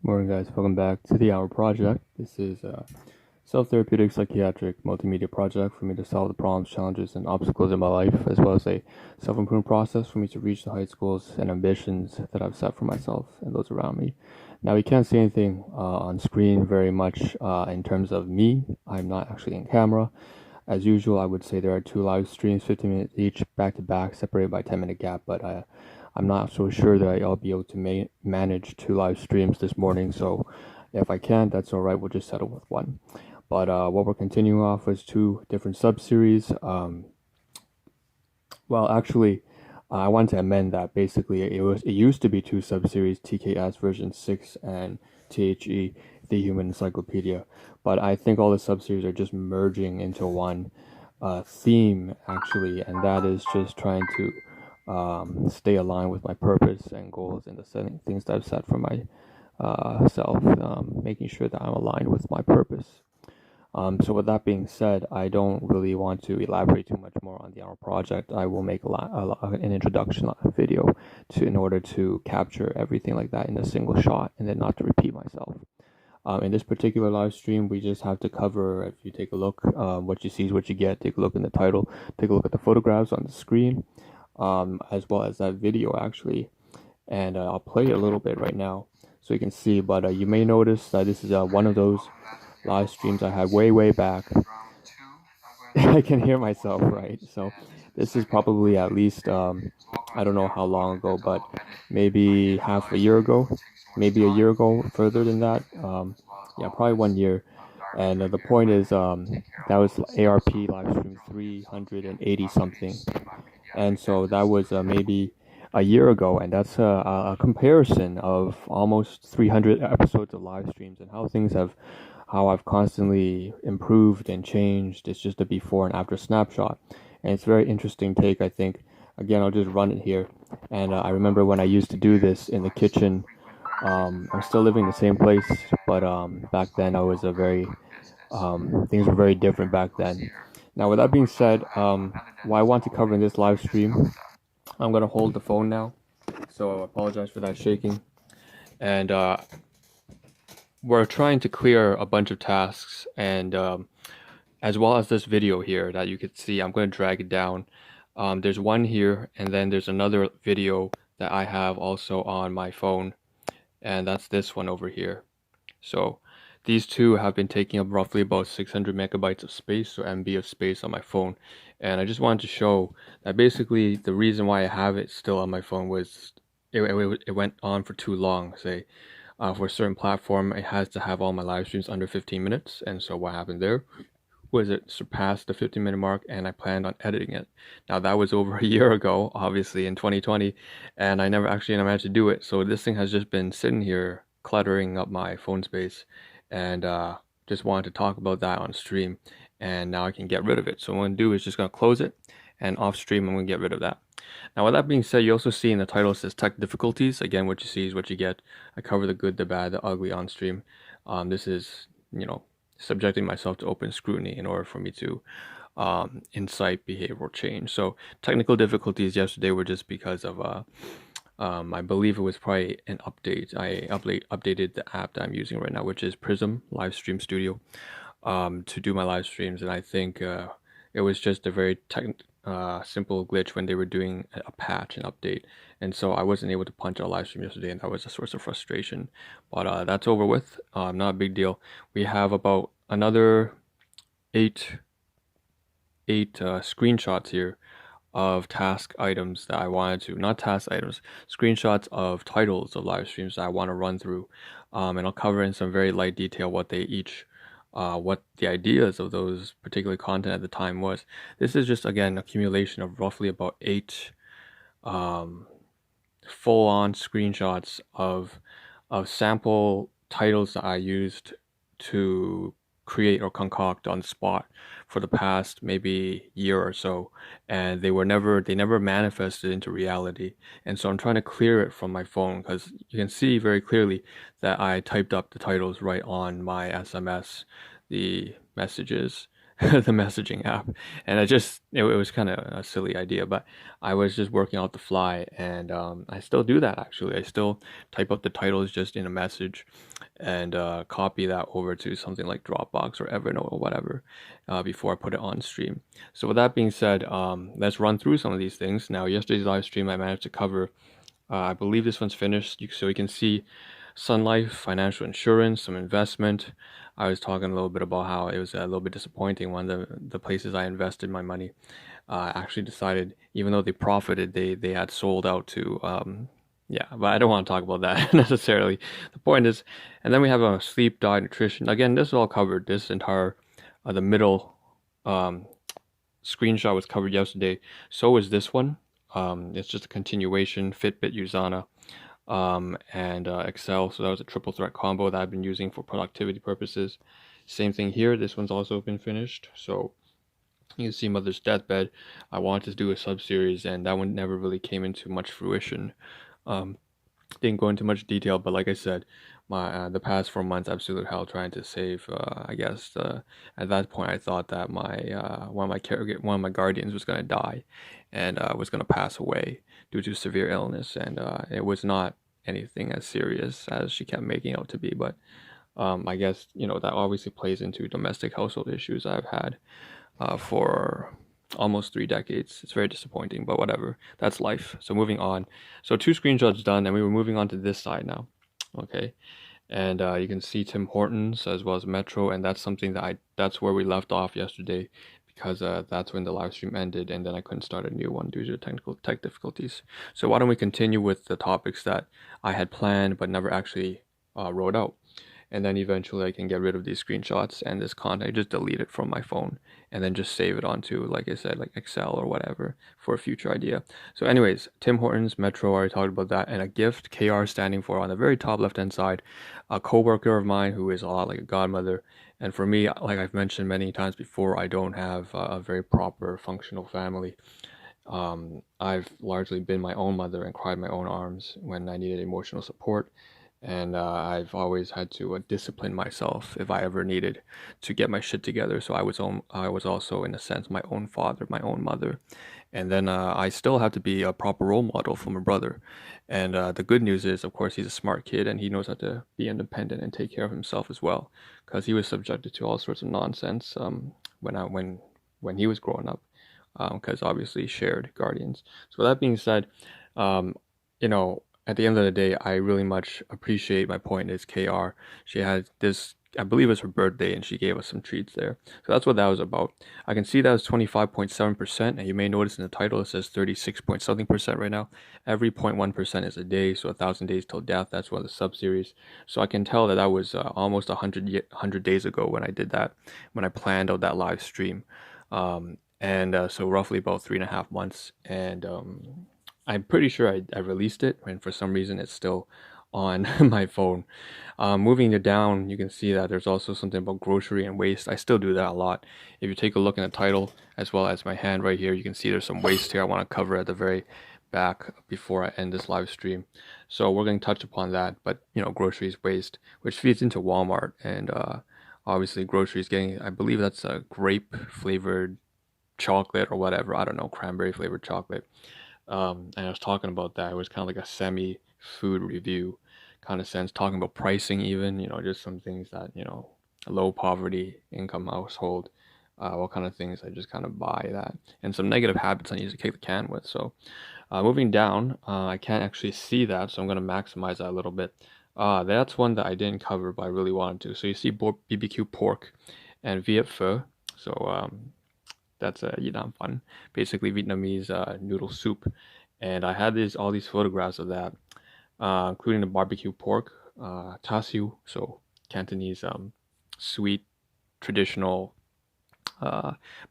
Morning, guys. Welcome back to the Ahn Rho Project. This is a self-therapeutic psychiatric multimedia project for me to solve the problems, challenges, and obstacles in my life, as well as a self-improvement process for me to reach the heights, goals, and ambitions that I've set for myself and those around me. Now, you can't see anything on screen very much in terms of me. I'm not actually in camera. As usual, I would say there are two live streams, 15 minutes each, back to back, separated by 10-minute gap, but I'm not so sure that I'll be able to manage two live streams this morning. So if I can, that's all right. We'll just settle with one. But what we're continuing off is two different sub-series. Well, actually, I want to amend that. Basically, it used to be two sub-series, TKS version 6 and THE, the Human Encyclopedia. But I think all the sub-series are just merging into one theme, actually, and that is just trying to stay aligned with my purpose and goals and the setting things that I've set for my self, making sure that I'm aligned with my purpose. So with that being said, I don't really want to elaborate too much more on the Ahn Rho project. I will make an introduction video in order to capture everything like that in a single shot and then not to repeat myself. In this particular live stream, we just have to cover, if you take a look, what you see is what you get. Take a look in the title, take a look at the photographs on the screen, as well as that video actually. And I'll play it a little bit right now so you can see, but you may notice that this is one of those live streams I had way back. I can hear myself, right? So this is probably at least, I don't know how long ago, but maybe half a year ago, maybe a year ago, further than that. Yeah, probably 1 year. And the point is, that was ARP live stream 380 something. And so that was maybe a year ago, and that's a comparison of almost 300 episodes of live streams and how I've constantly improved and changed. It's just a before and after snapshot, and it's a very interesting take, I think. Again, I'll just run it here, and I remember when I used to do this in the kitchen. I'm still living in the same place, but back then I was things were very different back then. Now, with that being said, what I want to cover in this live stream, I'm gonna hold the phone now, so I apologize for that shaking. And we're trying to clear a bunch of tasks, and as well as this video here that you can see, I'm gonna drag it down. There's one here, and then there's another video that I have also on my phone, and that's this one over here. So these two have been taking up roughly about 600 megabytes of space, or MB of space on my phone. And I just wanted to show that basically the reason why I have it still on my phone was it went on for too long. Say, for a certain platform, it has to have all my live streams under 15 minutes. And so what happened there was it surpassed the 15-minute mark, and I planned on editing it. Now that was over a year ago, obviously in 2020, and I never actually managed to do it. So this thing has just been sitting here cluttering up my phone space, and just wanted to talk about that on stream, and now I can get rid of it. So what I'm going to do is just going to close it, and off stream I'm going to get rid of that. Now with that being said, you also see in the title it says tech difficulties. Again, what you see is what you get. I cover the good, the bad, the ugly on stream. This is, subjecting myself to open scrutiny in order for me to incite behavioral change. So technical difficulties yesterday were just because of I believe it was probably an update. I updated the app that I'm using right now, which is Prism Live Stream Studio, to do my live streams, and I think it was just a very simple glitch when they were doing a patch and update, and so I wasn't able to punch out live stream yesterday, and that was a source of frustration. But that's over with. Not a big deal. We have about another eight screenshots here of task items that I wanted to, not task items, screenshots of titles of live streams that I want to run through, and I'll cover in some very light detail what they each what the ideas of those particular content at the time was. This is just, again, accumulation of roughly about 8 full-on screenshots of sample titles that I used to create or concoct on the spot for the past maybe year or so, and they never manifested into reality. And so I'm trying to clear it from my phone, because you can see very clearly that I typed up the titles right on my SMS, the messages, the messaging app, and it was kind of a silly idea, but I was just working out the fly, and I still do that actually. I still type up the titles just in a message, and copy that over to something like Dropbox or Evernote or whatever before I put it on stream. So with that being said, let's run through some of these things. Now, yesterday's live stream, I managed to cover. I believe this one's finished, so you can see Sun Life, financial insurance, some investment. I was talking a little bit about how it was a little bit disappointing. One of the places I invested my money actually decided, even though they profited, they had sold out to yeah, but I don't want to talk about that necessarily. The point is, and then we have a sleep, diet, nutrition. Again, this is all covered. This entire the middle um, screenshot was covered yesterday. So is this one. It's just a continuation. Fitbit, Usana, and Excel. So that was a triple threat combo that I've been using for productivity purposes. Same thing here. This one's also been finished. So you can see Mother's Deathbed. I wanted to do a sub-series, and that one never really came into much fruition. Um, didn't go into much detail, but like I said, my the past 4 months absolute hell trying to save. I guess at that point I thought that my one of my guardians was gonna die, and was gonna pass away due to severe illness, and it was not anything as serious as she kept making out to be. But I guess that obviously plays into domestic household issues I've had for almost 3 decades. It's very disappointing, but whatever. That's life. So moving on. So 2 screenshots done, and we were moving on to this side now. Okay. And you can see Tim Hortons as well as Metro, and that's something that that's where we left off yesterday, because that's when the live stream ended, and then I couldn't start a new one due to tech difficulties. So why don't we continue with the topics that I had planned but never actually wrote out. And then eventually I can get rid of these screenshots and this content, just delete it from my phone, and then just save it onto, like I said, like Excel or whatever for a future idea. So anyways, Tim Hortons, Metro, I already talked about that, and a gift, KR standing for, on the very top left-hand side, a coworker of mine who is a lot like a godmother. And for me, like I've mentioned many times before, I don't have a very proper functional family. I've largely been my own mother and cried my own arms when I needed emotional support. And I've always had to discipline myself if I ever needed to get my shit together. So I was also, in a sense, my own father, my own mother. And then I still have to be a proper role model for my brother. And the good news is, of course, he's a smart kid and he knows how to be independent and take care of himself as well, because he was subjected to all sorts of nonsense when he was growing up, because obviously shared guardians. So that being said, um, at the end of the day, I really much appreciate, my point is KR. She had this, I believe it was her birthday, and she gave us some treats there. So that's what that was about. I can see that was 25.7%, and you may notice in the title it says 36 point something percent right now. Every 0.1% is a day, so 1,000 days till death. That's one of the sub-series. So I can tell that that was almost 100 days ago when I did that, when I planned out that live stream. And so roughly about 3.5 months. And I'm pretty sure I released it, and for some reason it's still on my phone. Moving it down, you can see that there's also something about grocery and waste. I still do that a lot. If you take a look in the title, as well as my hand right here, you can see there's some waste here I want to cover at the very back before I end this live stream. So we're going to touch upon that, but groceries, waste, which feeds into Walmart, and obviously groceries getting, I believe that's a grape flavored chocolate or whatever. I don't know, cranberry flavored chocolate. And I was talking about that. It was kind of like a semi food review kind of sense, talking about pricing, even, just some things that, a low poverty income household, what kind of things I just kind of buy that, and some negative habits I need to kick the can with. So, moving down, I can't actually see that, so I'm going to maximize that a little bit. That's one that I didn't cover, but I really wanted to. So you see BBQ pork and Viet pho. So, that's fun, basically Vietnamese noodle soup. And I had all these photographs of that, including the barbecue pork, ta siu, so Cantonese sweet traditional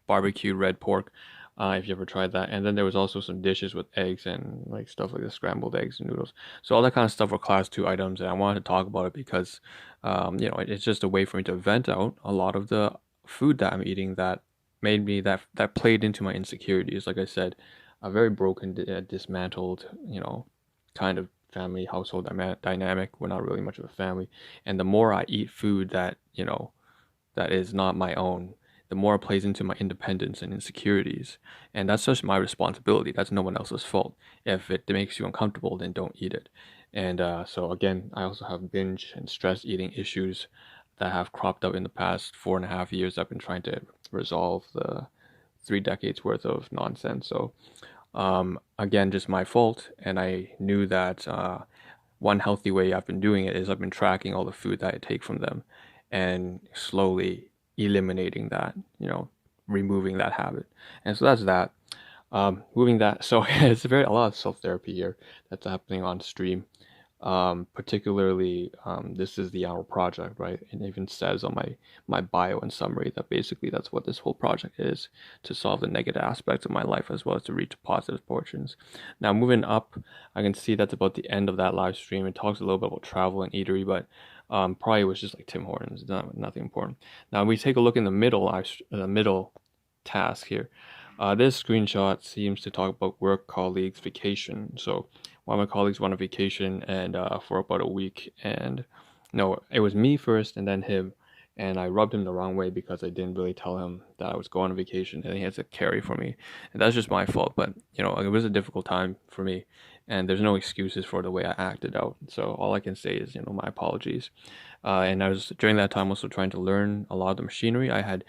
barbecue red pork. If you ever tried that. And then there was also some dishes with eggs and like stuff like the scrambled eggs and noodles. So all that kind of stuff were class 2 items, and I wanted to talk about it because, it's just a way for me to vent out a lot of the food that I'm eating that made me that played into my insecurities. Like I said, a very broken, dismantled, kind of family household dynamic. We're not really much of a family, and the more I eat food that that is not my own, the more it plays into my independence and insecurities. And that's just my responsibility. That's no one else's fault. If it makes you uncomfortable, then don't eat it. And so again, I also have binge and stress eating issues that have cropped up in the past 4.5 years. I've been trying to resolve the 3 decades worth of nonsense. So again, just my fault. And I knew that one healthy way I've been doing it is I've been tracking all the food that I take from them and slowly eliminating that, removing that habit. And so that's that. Moving that. So it's a lot of self-therapy here that's happening on stream. Particularly, this is the Ahn Rho Project, right? And it even says on my bio and summary that basically that's what this whole project is, to solve the negative aspects of my life as well as to reach positive portions. Now, moving up, I can see that's about the end of that live stream. It talks a little bit about travel and eatery, but probably was just like Tim Hortons, nothing important. Now, we take a look in the middle task here. This screenshot seems to talk about work colleagues vacation. So one of my colleagues went on vacation and for about a week, and no, it was me first and then him, and I rubbed him the wrong way because I didn't really tell him that I was going on vacation and he had to carry for me, and that's just my fault. But it was a difficult time for me, and there's no excuses for the way I acted out. So all I can say is my apologies. And I was during that time also trying to learn a lot of the machinery. I had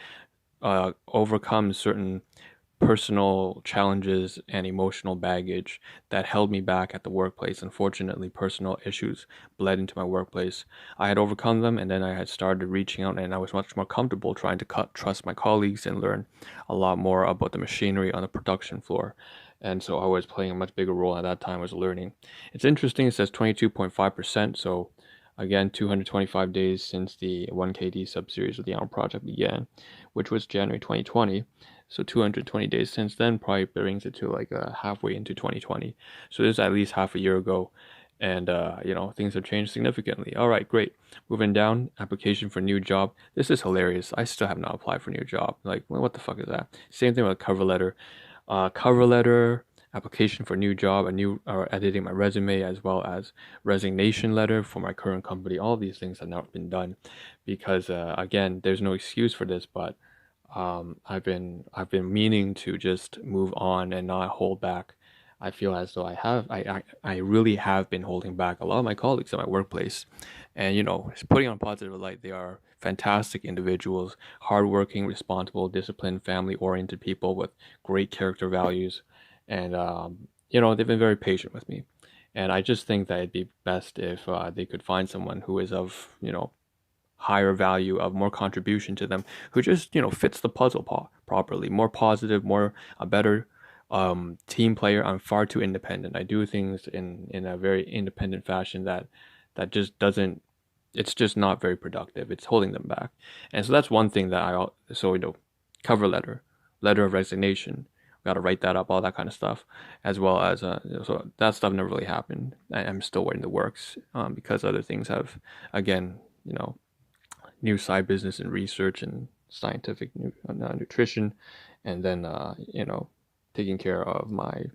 overcome certain personal challenges and emotional baggage that held me back at the workplace. Unfortunately, personal issues bled into my workplace. I had overcome them, and then I had started reaching out, and I was much more comfortable trying to trust my colleagues and learn a lot more about the machinery on the production floor. And so I was playing a much bigger role at that time. I was learning. It's interesting, it says 22.5%. So again, 225 days since the 1KD sub-series of the Ahn Rho Project began, which was January 2020. So 220 days since then probably brings it to like halfway into 2020. So this is at least half a year ago. And, things have changed significantly. All right, great. Moving down, application for new job. This is hilarious. I still have not applied for a new job. Like, what the fuck is that? Same thing with cover letter. Cover letter, application for new job, or editing my resume, as well as resignation letter for my current company. All these things have not been done because, again, there's no excuse for this, but I've been meaning to just move on and not hold back. I feel as though I really have been holding back a lot of my colleagues at my workplace, and putting on positive light, they are fantastic individuals, hardworking, responsible, disciplined, family-oriented people with great character values, and they've been very patient with me, and I just think that it'd be best if they could find someone who is of higher value, of more contribution to them, who just fits the puzzle properly, more positive, more a better team player. I'm far too independent. I do things in a very independent fashion that just doesn't. It's just not very productive. It's holding them back, and so that's one thing that cover letter of resignation. Got to write that up, all that kind of stuff, as well as so that stuff never really happened. I'm still waiting the works because other things have, again, new side business and research and scientific nutrition, and then taking care of my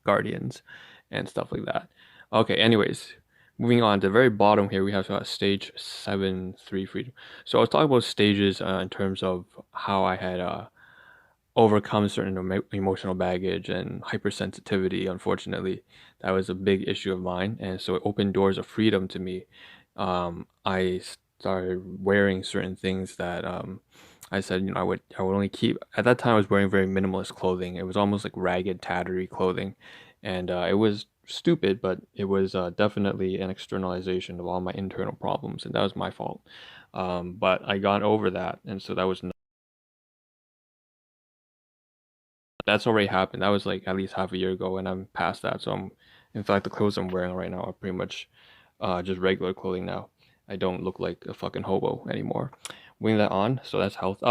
guardians and stuff like that. Okay, anyways, moving on to the very bottom here, we have stage 7-3 freedom. So I was talking about stages in terms of how I had overcome certain emotional baggage and hypersensitivity. Unfortunately, that was a big issue of mine, and so it opened doors of freedom to me. I started wearing certain things that I said I would only keep. At that time I was wearing very minimalist clothing. It was almost like ragged, tattery clothing, and it was stupid, but it was definitely an externalization of all my internal problems, and that was my fault. But I got over that, and so that's already happened. That was like at least half a year ago, and I'm past that. So in fact, the clothes I'm wearing right now are pretty much just regular clothing now. I don't look like a fucking hobo anymore. Moving that on, so that's health.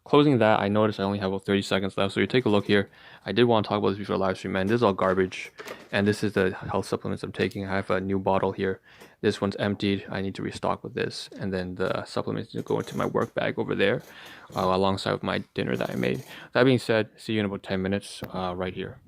Closing that, I noticed I only have about 30 seconds left, so you take a look here. I did want to talk about this before live stream, man. This is all garbage, and this is the health supplements I'm taking. I have a new bottle here. This one's emptied. I need to restock with this, and then the supplements go into my work bag over there, alongside with my dinner that I made. That being said, see you in about 10 minutes, right here.